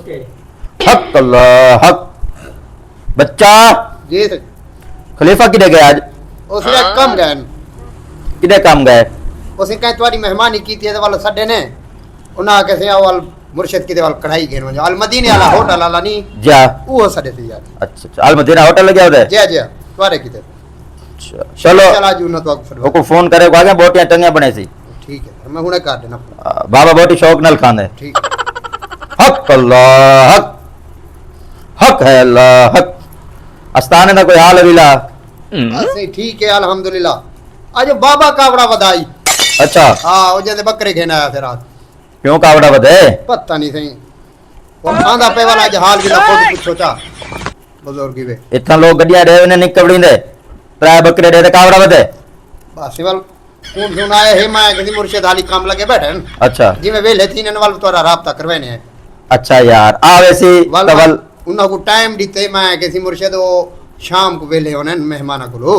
हक अल्लाह हक। बच्चा जी खलीफा किधे गया आज? उसने कम गए किधे काम गए? उसे कहीं तुम्हारी मेहमानी की थी वाल सड्डे ने उन्हें कैसे वाल मुर्शिद की वाल कढ़ाई घेन वजो अल मदीने वाला होटल वाला नहीं जा वो सड्डे थी यार। अच्छा अल मदीना होटल लगे उधर। जी जी तुम्हारे की अच्छा चलो चला जू ना तो को फोन करे को आगे बोटियां टंगे बने सी। ठीक है मैं हुने काट देना बाबा बोटी शौक नाल खांदे। ठीक हक अल्लाह हक। हक है अल्लाह हक। अस्ताने दा कोई हाल अविला? ऐसे ठीक है अल्हम्दुलिल्लाह। आज बाबा कावड़ा बधाई। अच्छा हां वो जंदे बकरे घेन आया थे रात। क्यों कावड़ा बधे? पता नहीं सही वो खांदा पे वाला आज हाल भी खुद पूछो चा बुजुर्ग वे इतना लोग गड्डिया दे ने निकबड़ी दे त्राय बकरे दे कावड़ा बधे। बस वाल कौन सुन आए हे मैं किसी मुर्शिद आली काम लगे बैठे न। अच्छा जिਵੇਂ ਵੇਲੇ थी ने वाल तोरा राब्ता करवाने है। अच्छा यार आवे सी तवल उन्हें को टाइम दीते मैं किसी मुर्शिद वो शाम को वेले होने मेहमान को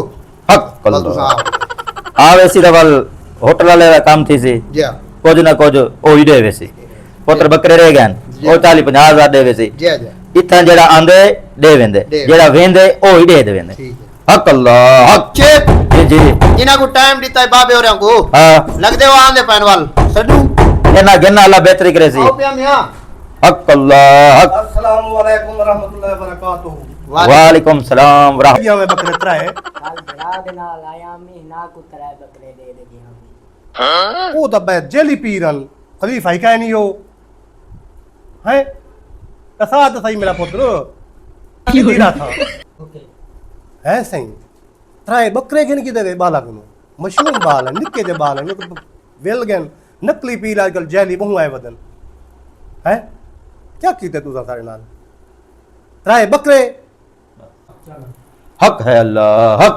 हक अल्लाह आवे सी तवल होटल वाले दा काम थी सी जी कुछ ना कुछ ओ ही देवे सी पुत्र बकरे रह गए ओ 40-50 हजार देवे सी जी जी इतना जेड़ा आंदे दे वेंदे जेड़ा वेंदे ओ ही दे देवेंदे। ठीक है हक अल्लाह हक। चेक जी जी जिना को टाइम दीता है बाबे और को हां लगदे वो आंदे पैन वाल सडू गन्ना गन्ना अल्लाह बेहतरी करे सी। आओ पिया मियां हक अल्लाह हक। अस्सलाम वालेकुम रहमतुल्लाहि व बरकातहू। वालेकुम सलाम व ये में बकरे त्राए कल बड़ा दिन आया महीना को तरह बकरे दे दे हम ओ दबे जेली पीरल खलीफा ही कहनी हो है कसा तो सही मेरा पुत्र की दीरा था ओके है सही त्राए बकरे के की दे बाला को मशहूर बाल है निक्के जे बाल है वेल गन नकली पीर आजकल जेली बहु आए वदन है क्या कीते तू सारे नाल त्राए बकरे हक है अल्लाह हक।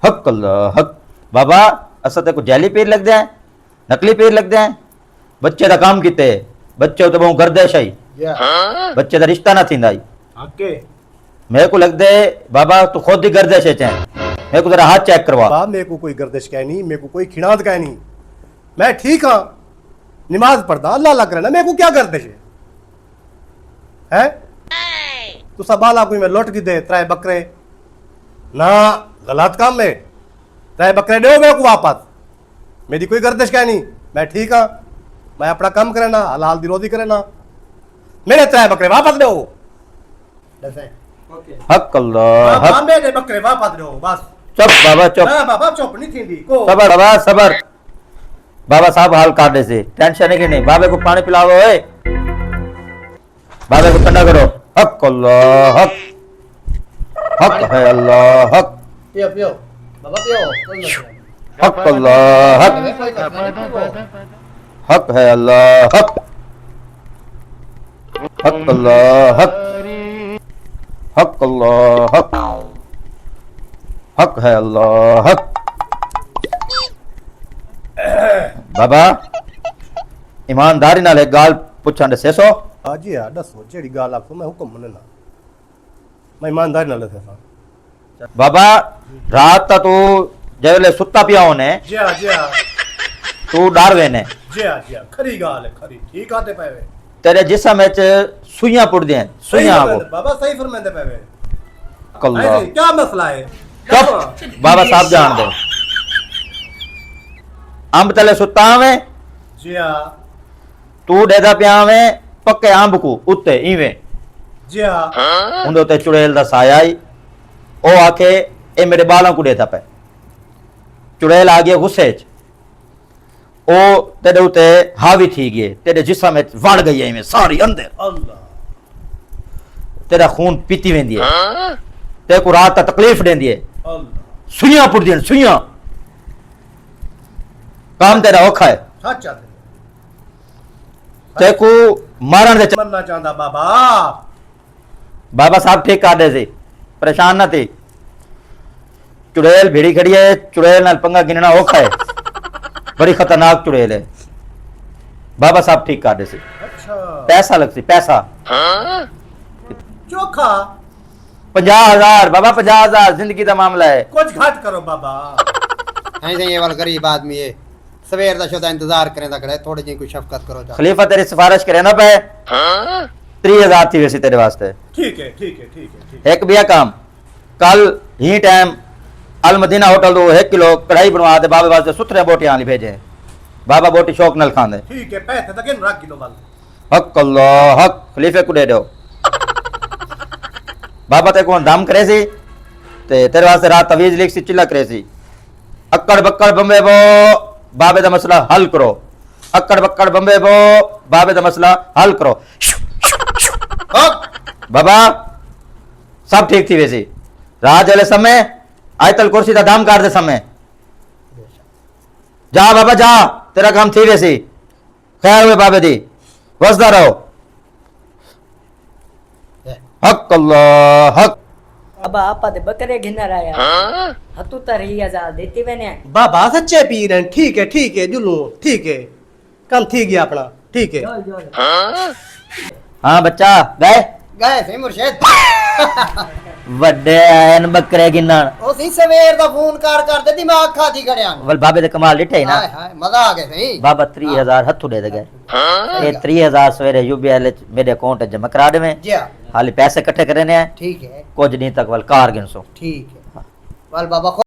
हक अल्लाह हक। बाबा असा ते को जैली पीर लग दे नकली पीर लग दे बच्चे दा काम कीते बच्चे तो बहु गर्दिश आई जी बच्चे दा रिश्ता ना थींदा आई आके मेरे को लग दे बाबा तू खुद ही गर्दिश है चाहे मेरे को जरा हाथ चेक करवा। बा मेरे को कोई गर्दिश कहनी मेरे को कोई खिनाद कहनी मैं ठीक हाँ नमाज पढ़ता अल्लाह अल्लाह करना मेरे को क्या गर्दिश है तू सब बाला कोई मैं लौट की दे त्राए बकरे ना गलत काम में त्राए बकरे दो मेरे को वापस मेरी कोई गर्दिश कहनी मैं ठीक हाँ मैं अपना काम करे ना हलाल दी रोजी करे ना मेरे त्राए बकरे वापस दो दसे हक अल्लाह हक। मेरे बकरे वापस दो बस चुप बाबा चुप बाबा चुप नहीं थी को सबर बाबा सबर बाबा साहब हाल काट दे से टेंशन है कि नहीं बाबे को पानी पिलाओ ओए बाबे को ठंडा करो। हक अल्लाह हक। हक है अल्लाह हक। पियो पियो बाबा पियो हक अल्लाह हक। हक है अल्लाह हक। हक अल्लाह हक। हक अल्लाह हक। हक है अल्लाह हक। बाबा ईमानदारी नाल एक गाल पुछण दे सेसो। हाँ जी हाँ दसो जेड़ी गाल आखो मैं हुक्म मनना मैं ईमानदारी नाल दसा बाबा रात ता तू जेले सुता पिया होने जी हाँ तू डर वेने जी हाँ खरी गाल है खरी ठीक आते पे तेरे जिस्म विच सुइयां पुड़दे हैं सुइयां को बाबा सही फरमांदे पे अल्लाह क्या मसला है चुप बाबा साहब जान दे अंब तले सुता में जी हाँ तू डेदा पिया में पक्के अंब को उत्ते इवे जी हाँ उंदे ते चुड़ैल दा साया आई ओ आखे ए मेरे बालों को देता पे चुड़ैल आ गया गुस्से च ओ तेरे उते हावी थी गए तेरे जिस्म में वड़ गई है इवें सारी अंदर अल्लाह तेरा खून पीती वेंदी है ते को रात ता तकलीफ देंदी है अल्लाह सुइयां पुड़दियां सुइयां काम तेरा औखा है सच है ते को मारण दे मरना चाहता बाबा बाबा साहब ठीक कर दे सी परेशान ना थी चुड़ैल भिड़ी खड़ी है चुड़ैल नाल पंगा गिनना औखा है बड़ी खतरनाक चुड़ैल है बाबा साहब ठीक कर दे सी अच्छा पैसा लग सी पैसा चोखा 50,000 बाबा 50,000 जिंदगी का मामला है कुछ घट करो बाबा ऐसे ये वाला गरीब आदमी है सवेर दा शुदा इंतजार करें दा खड़े थोड़ी जी कोई शफकत करो जा खलीफा तेरी सिफारिश करे ना पे 30,000 थी वैसे तेरे वास्ते। ठीक है ठीक है ठीक है ठीक है। एक बिया काम कल ही टाइम अल मदीना होटल दो 1 किलो कढ़ाई बनवा दे बाबे वास्ते सुथरे बोटी आली भेजे बाबा बोटी शौक नल खांदे। ठीक है पैसे तक इन रख किलो वाल। हक अल्लाह हक खलीफे को दे दो बाबा ते कौन दम करे सी ते तेरे वास्ते रात तवीज लिख सी चिल्ला करे सी अक्कड़ बक्कड़ बम्बे बो बाबे दा मसला हल करो अक्कड़ बक्कड़ बम्बे बो बाबे दा मसला हल करो। बाबा सब ठीक थी वैसी राज वाले समय आयतल कुर्सी का दाम काट दे समय जा बाबा जा तेरा काम थी वैसी खैर हुए बाबे दी वसदा रहो। हक अल्लाह हक अब आपा दे बकरे घिनर आया हतु 30,000 देती मैंने बाबा सच्चे पीर हैं। ठीक है जुलू ठीक है काम ठीक गया अपना ठीक है। हाँ बच्चा गए गए थे मुर्शिद ਵੱਡੇ ਐਨ ਬੱਕਰੇ ਗਿੰਨਣ ਉਹ ਸੀ ਸਵੇਰ ਦਾ ਫੋਨ ਕਰਦੇ ਦਿਮਾਗ ਖਾਦੀ ਖੜਿਆ ਵਲ ਬਾਬੇ ਦੇ ਕਮਾਲ ਡਿਠੇ ਨਾ ਹਾਏ ਹਾਏ ਮਜ਼ਾ ਆ ਗਿਆ ਸਹੀ ਬਾਬਾ 30,000 ਹੱਥੋਂ ਦੇ ਗਏ ਇਹ 30,000 ਸਵੇਰੇ ਯੂਬੀਐਲ ਚ ਮੇਰੇ ਅਕਾਊਂਟ ਚ ਜਮਾ ਕਰਾ ਦੇਵੇਂ ਜੀ ਹਾਲੇ ਪੈਸੇ ਇਕੱਠੇ ਕਰਨੇ ਆ ठीक है ਕੁਝ ਨਹੀਂ ਤੱਕ ਵਲ ਕਾਰ ਗਿਣਸੋ ठीक है वाल बाबा